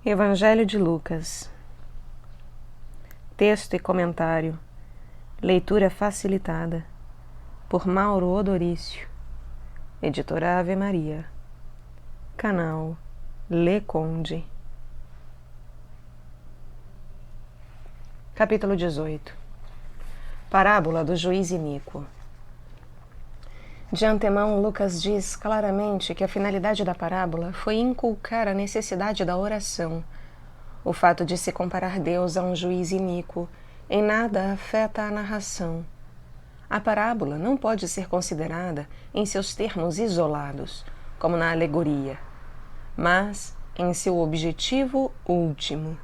Evangelho de Lucas. Texto e comentário. Leitura facilitada por Mauro Odorício. Editora Ave Maria. Canal Le Conde. Capítulo 18. Parábola do juiz iníquo. De antemão, Lucas diz claramente que a finalidade da parábola foi inculcar a necessidade da oração. O fato de se comparar Deus a um juiz iníquo em nada afeta a narração. A parábola não pode ser considerada em seus termos isolados, como na alegoria, mas em seu objetivo último.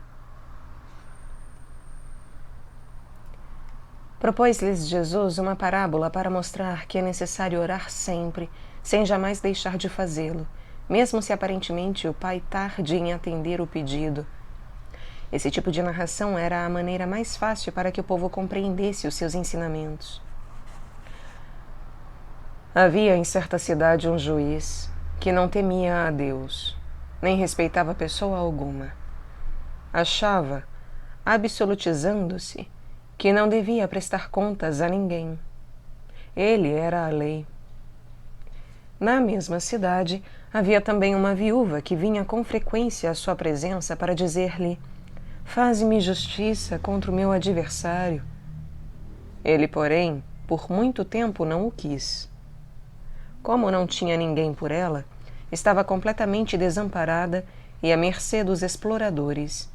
Propôs-lhes Jesus uma parábola para mostrar que é necessário orar sempre, sem jamais deixar de fazê-lo, mesmo se aparentemente o pai tarde em atender o pedido. Esse tipo de narração era a maneira mais fácil para que o povo compreendesse os seus ensinamentos. Havia em certa cidade um juiz que não temia a Deus, nem respeitava pessoa alguma. Achava, absolutizando-se, que não devia prestar contas a ninguém. Ele era a lei. Na mesma cidade, havia também uma viúva que vinha com frequência à sua presença para dizer-lhe: "Faze-me justiça contra o meu adversário." Ele, porém, por muito tempo não o quis. Como não tinha ninguém por ela, estava completamente desamparada e à mercê dos exploradores.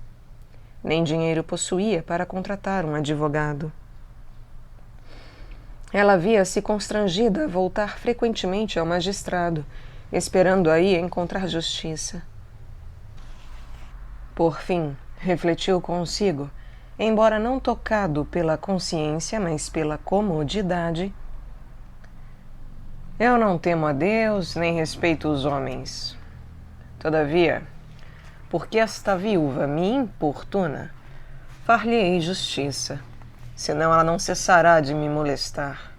Nem dinheiro possuía para contratar um advogado. Ela via-se constrangida a voltar frequentemente ao magistrado, esperando aí encontrar justiça. Por fim, refletiu consigo, embora não tocado pela consciência, mas pela comodidade: "Eu não temo a Deus, nem respeito os homens. Todavia, porque esta viúva me importuna, far-lhe-ei justiça, senão ela não cessará de me molestar."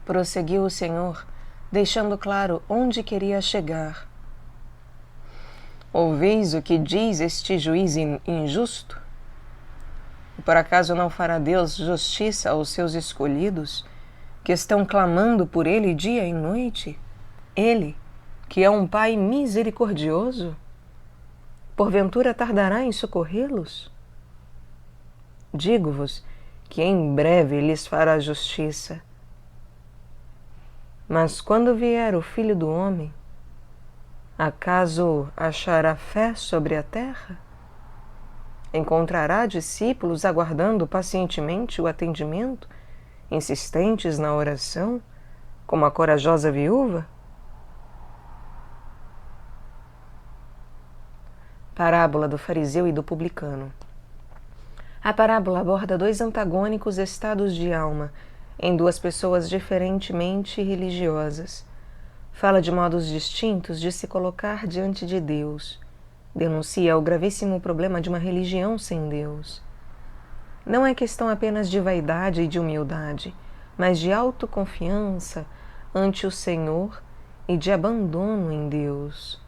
Prosseguiu o Senhor, deixando claro onde queria chegar. "Ouveis o que diz este juiz injusto? E por acaso não fará Deus justiça aos seus escolhidos, que estão clamando por ele dia e noite? Ele, que é um Pai misericordioso, porventura tardará em socorrê-los? Digo-vos que em breve lhes fará justiça. Mas quando vier o Filho do Homem, acaso achará fé sobre a terra? Encontrará discípulos aguardando pacientemente o atendimento, insistentes na oração, como a corajosa viúva?" Parábola do fariseu e do publicano. A parábola aborda dois antagônicos estados de alma em duas pessoas diferentemente religiosas. Fala de modos distintos de se colocar diante de Deus. Denuncia o gravíssimo problema de uma religião sem Deus. não é questão apenas de vaidade e de humildade, mas de autoconfiança ante o Senhor e de abandono em Deus.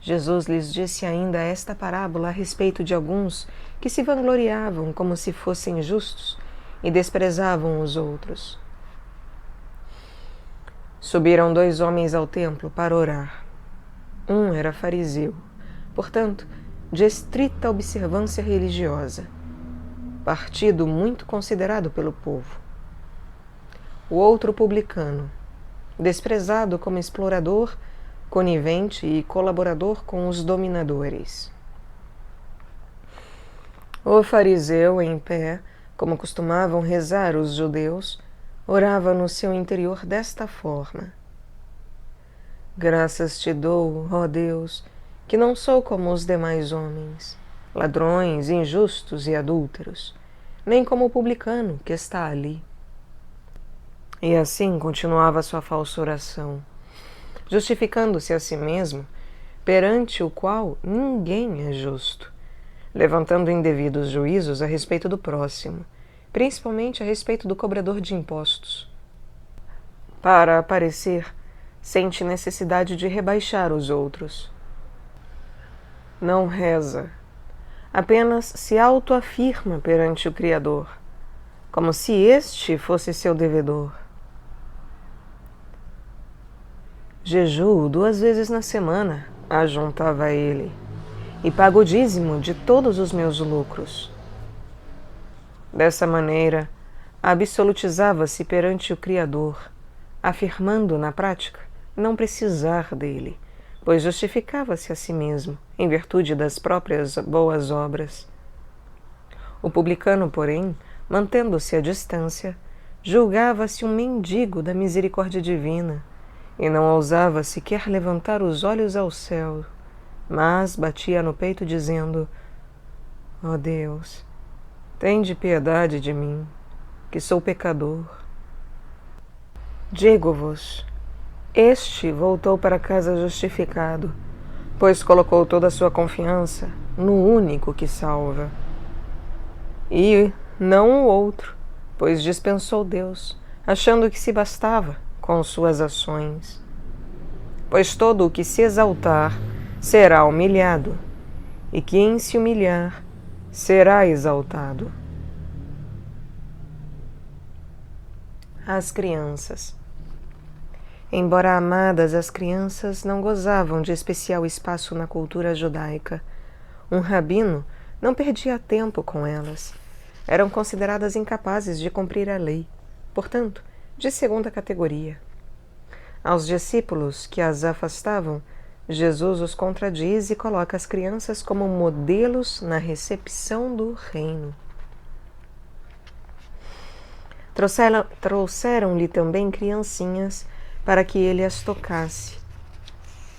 Jesus lhes disse ainda esta parábola a respeito de alguns que se vangloriavam como se fossem justos e desprezavam os outros. Subiram 2 homens ao templo para orar. Um era fariseu, portanto, de estrita observância religiosa, partido muito considerado pelo povo. O outro publicano, desprezado como explorador, conivente e colaborador com os dominadores. O fariseu, em pé, como costumavam rezar os judeus, orava no seu interior desta forma: Graças te dou, ó Deus, que não sou como os demais homens, ladrões, injustos e adúlteros, nem como o publicano que está ali. E assim continuava sua falsa oração, justificando-se a si mesmo, perante o qual ninguém é justo, levantando indevidos juízos a respeito do próximo, principalmente a respeito do cobrador de impostos. Para aparecer, sente necessidade de rebaixar os outros. Não reza, apenas se autoafirma perante o Criador, como se este fosse seu devedor. Jejuo 2 vezes na semana, ajuntava ele, e pago o dízimo de todos os meus lucros. Dessa maneira, absolutizava-se perante o Criador, afirmando na prática não precisar dele, pois justificava-se a si mesmo, em virtude das próprias boas obras. O publicano, porém, mantendo-se à distância, julgava-se um mendigo da misericórdia divina, e não ousava sequer levantar os olhos ao céu, mas batia no peito dizendo: ó Deus, tende piedade de mim, que sou pecador. Digo-vos, este voltou para casa justificado, pois colocou toda a sua confiança no único que salva. E não o outro, pois dispensou Deus, achando que se bastava com suas ações. Pois todo o que se exaltar será humilhado, e quem se humilhar será exaltado. As crianças. Embora amadas, as crianças não gozavam de especial espaço na cultura judaica. Um rabino não perdia tempo com elas. Eram consideradas incapazes de cumprir a lei, portanto, de segunda categoria. Aos discípulos que as afastavam, Jesus os contradiz e coloca as crianças como modelos na recepção do reino. Trouxeram-lhe também criancinhas para que ele as tocasse.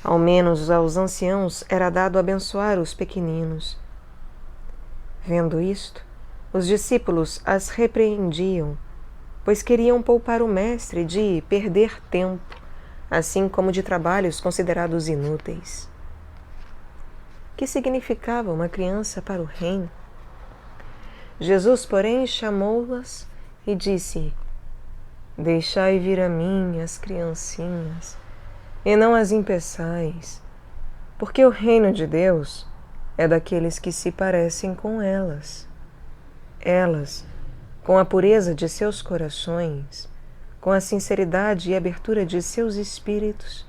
Ao menos aos anciãos era dado abençoar os pequeninos. Vendo isto, os discípulos as repreendiam, pois queriam poupar o mestre de perder tempo, assim como de trabalhos considerados inúteis. Que significava uma criança para o reino? Jesus, porém, chamou-las e disse: Deixai vir a mim as criancinhas, e não as impeçais, porque o reino de Deus é daqueles que se parecem com elas. Elas, com a pureza de seus corações, com a sinceridade e abertura de seus espíritos,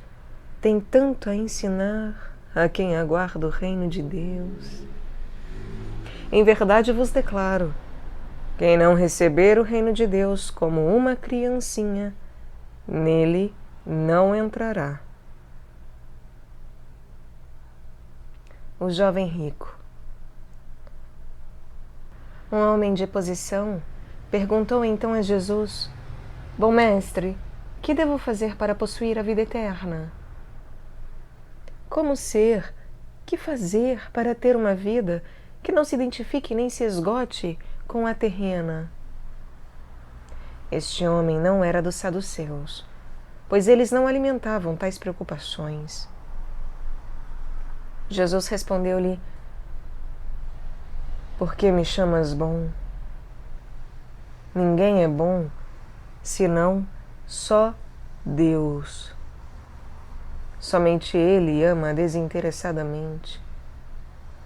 têm tanto a ensinar a quem aguarda o reino de Deus. Em verdade vos declaro, quem não receber o reino de Deus como uma criancinha, nele não entrará. O jovem rico. Um homem de posição perguntou então a Jesus: Bom mestre, que devo fazer para possuir a vida eterna? Como ser? Que fazer para ter uma vida que não se identifique nem se esgote com a terrena? Este homem não era dos saduceus, pois eles não alimentavam tais preocupações. Jesus respondeu-lhe: Por que me chamas bom? Ninguém é bom senão só Deus. Somente Ele ama desinteressadamente.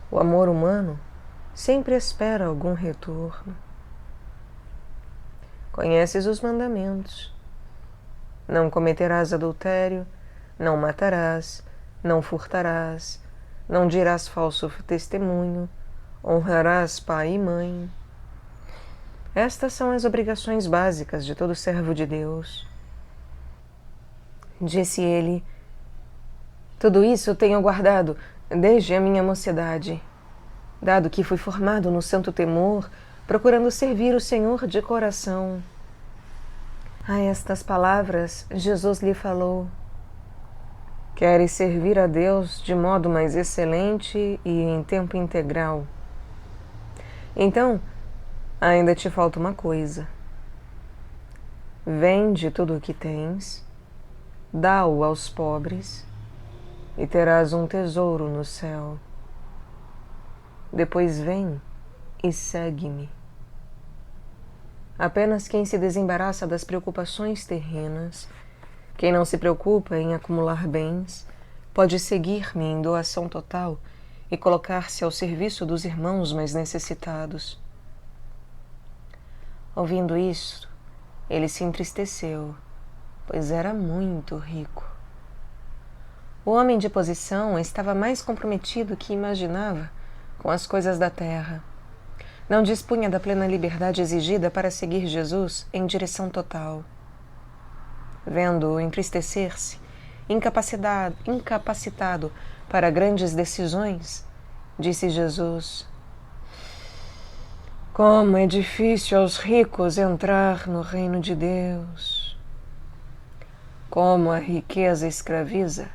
O amor humano sempre espera algum retorno. Conheces os mandamentos. Não cometerás adultério, não matarás, não furtarás, não dirás falso testemunho, honrarás pai e mãe. Estas são as obrigações básicas de todo servo de Deus. Disse ele: tudo isso tenho guardado desde a minha mocidade, dado que fui formado no santo temor, procurando servir o Senhor de coração. A estas palavras, Jesus lhe falou: queres servir a Deus de modo mais excelente e em tempo integral? Então, ainda te falta uma coisa. Vende tudo o que tens, dá-o aos pobres, e terás um tesouro no céu. Depois vem e segue-me. Apenas quem se desembaraça das preocupações terrenas, quem não se preocupa em acumular bens, pode seguir-me em doação total e colocar-se ao serviço dos irmãos mais necessitados. Ouvindo isso, ele se entristeceu, pois era muito rico. O homem de posição estava mais comprometido que imaginava com as coisas da terra. Não dispunha da plena liberdade exigida para seguir Jesus em direção total. Vendo-o entristecer-se, incapacitado para grandes decisões, disse Jesus: como é difícil aos ricos entrar no reino de Deus. Como a riqueza escraviza,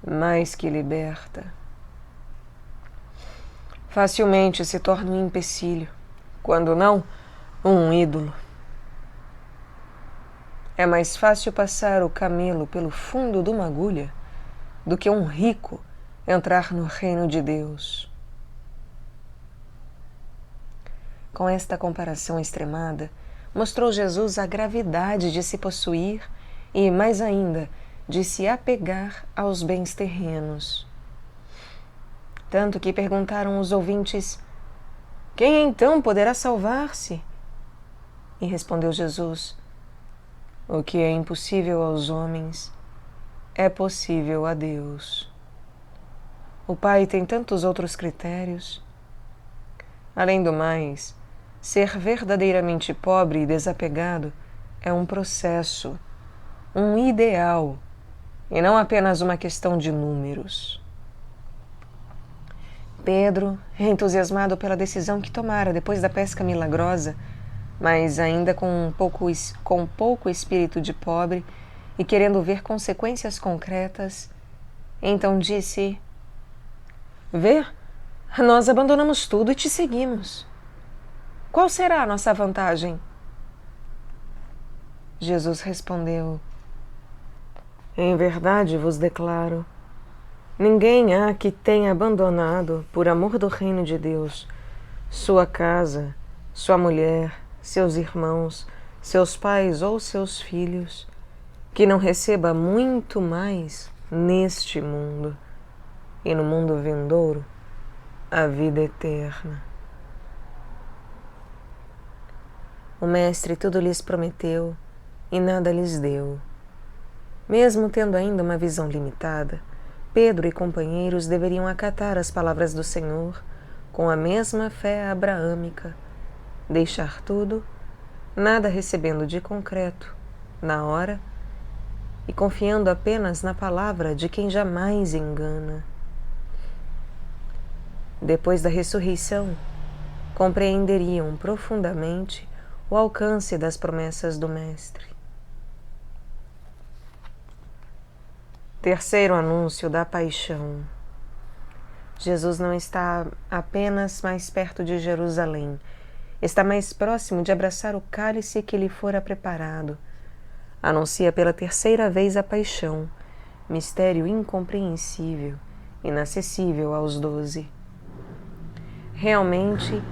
mais que liberta. Facilmente se torna um empecilho, quando não, um ídolo. É mais fácil passar o camelo pelo fundo de uma agulha do que um rico entrar no reino de Deus. Com esta comparação extremada, mostrou Jesus a gravidade de se possuir e, mais ainda, de se apegar aos bens terrenos. Tanto que perguntaram os ouvintes: quem então poderá salvar-se? E respondeu Jesus: o que é impossível aos homens é possível a Deus. O Pai tem tantos outros critérios. Além do mais, ser verdadeiramente pobre e desapegado é um processo, um ideal, e não apenas uma questão de números. Pedro, entusiasmado pela decisão que tomara depois da pesca milagrosa, mas ainda com pouco espírito de pobre e querendo ver consequências concretas, então disse: vê, nós abandonamos tudo e te seguimos. Qual será a nossa vantagem? Jesus respondeu: em verdade vos declaro, ninguém há que tenha abandonado, por amor do reino de Deus, sua casa, sua mulher, seus irmãos, seus pais ou seus filhos, que não receba muito mais neste mundo e no mundo vindouro a vida eterna. O Mestre tudo lhes prometeu e nada lhes deu. Mesmo tendo ainda uma visão limitada, Pedro e companheiros deveriam acatar as palavras do Senhor com a mesma fé abraâmica, deixar tudo, nada recebendo de concreto, na hora, e confiando apenas na palavra de quem jamais engana. Depois da ressurreição, compreenderiam profundamente o alcance das promessas do Mestre. Terceiro anúncio da paixão. Jesus não está apenas mais perto de Jerusalém, está mais próximo de abraçar o cálice que lhe fora preparado. Anuncia pela terceira vez a paixão, mistério incompreensível, inacessível aos 12. Realmente,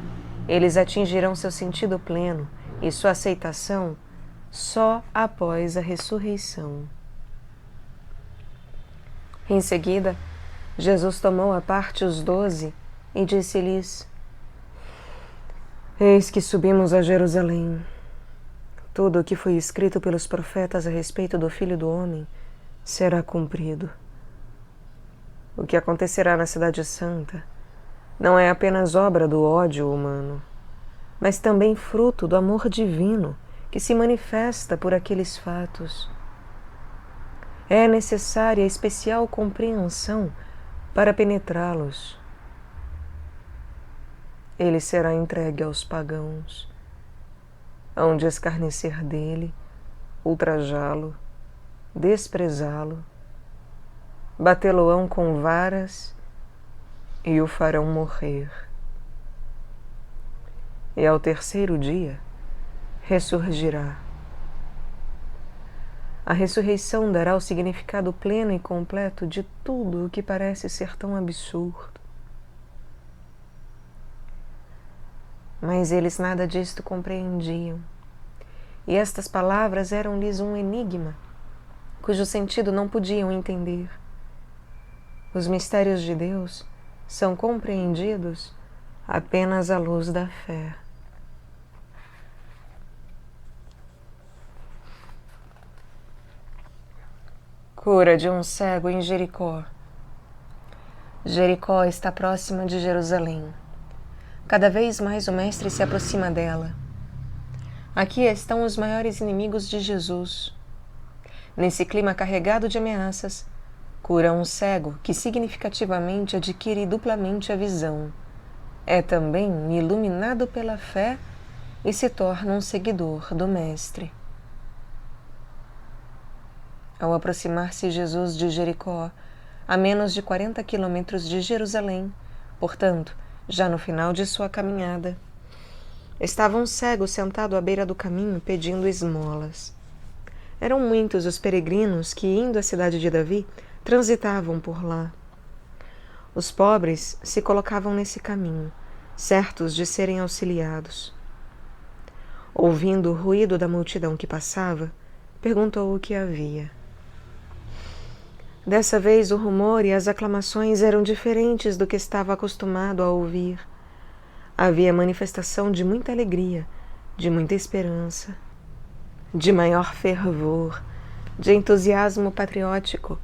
Eles atingirão seu sentido pleno e sua aceitação só após a ressurreição. Em seguida, Jesus tomou à parte os 12 e disse-lhes: Eis que subimos a Jerusalém. Tudo o que foi escrito pelos profetas a respeito do Filho do Homem será cumprido. O que acontecerá na Cidade Santa não é apenas obra do ódio humano, mas também fruto do amor divino que se manifesta por aqueles fatos. É necessária especial compreensão para penetrá-los. Ele será entregue aos pagãos, hão de escarnecer dele, ultrajá-lo, desprezá-lo, batê-lo-ão com varas e o farão morrer. E ao terceiro dia ressurgirá. A ressurreição dará o significado pleno e completo de tudo o que parece ser tão absurdo. Mas eles nada disto compreendiam, e estas palavras eram-lhes um enigma, cujo sentido não podiam entender. Os mistérios de Deus são compreendidos apenas à luz da fé. Cura de um cego em Jericó. Jericó está próxima de Jerusalém. Cada vez mais o Mestre se aproxima dela. Aqui estão os maiores inimigos de Jesus. Nesse clima carregado de ameaças, cura um cego que significativamente adquire duplamente a visão. É também iluminado pela fé e se torna um seguidor do Mestre. Ao aproximar-se Jesus de Jericó, a menos de 40 quilômetros de Jerusalém, portanto, já no final de sua caminhada, estava um cego sentado à beira do caminho pedindo esmolas. Eram muitos os peregrinos que, indo à cidade de Davi, transitavam por lá. Os pobres se colocavam nesse caminho, certos de serem auxiliados. Ouvindo o ruído da multidão que passava, perguntou o que havia. Dessa vez o rumor e as aclamações eram diferentes do que estava acostumado a ouvir. Havia manifestação de muita alegria, de muita esperança, de maior fervor, de entusiasmo patriótico,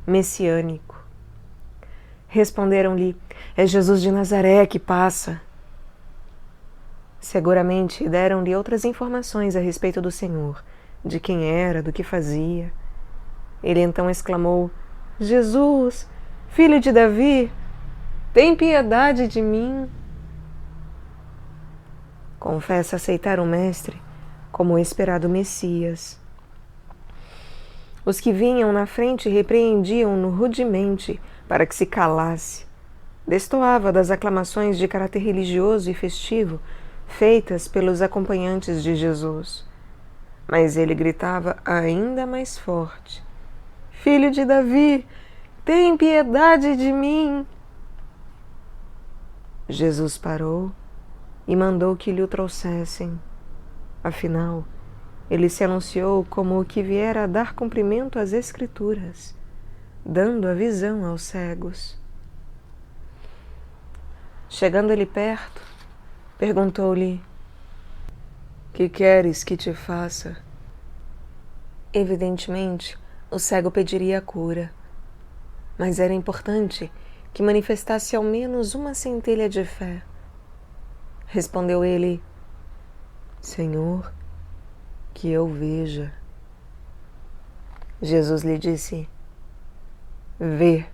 messiânico. Responderam-lhe: é Jesus de Nazaré que passa. Seguramente deram-lhe outras informações a respeito do Senhor, de quem era, do que fazia. Ele então exclamou: Jesus, filho de Davi, tem piedade de mim. Confessa aceitar o Mestre como o esperado Messias. Os que vinham na frente repreendiam-no rudemente para que se calasse. Destoava das aclamações de caráter religioso e festivo feitas pelos acompanhantes de Jesus. Mas ele gritava ainda mais forte: Filho de Davi, tem piedade de mim. Jesus parou e mandou que lhe o trouxessem. Afinal, ele se anunciou como o que viera a dar cumprimento às Escrituras, dando a visão aos cegos. Chegando ele perto, perguntou-lhe: Que queres que te faça? Evidentemente, o cego pediria a cura, mas era importante que manifestasse ao menos uma centelha de fé. Respondeu ele: Senhor, que eu veja. Jesus lhe disse: Vê,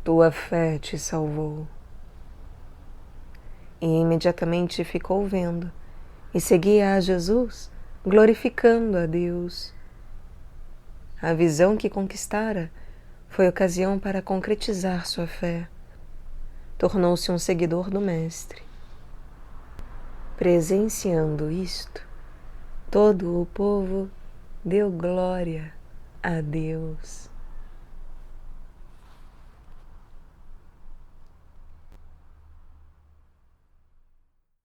tua fé te salvou. E imediatamente ficou vendo e seguia a Jesus, glorificando a Deus. A visão que conquistara foi ocasião para concretizar sua fé. Tornou-se um seguidor do Mestre. Presenciando isto, todo o povo deu glória a Deus.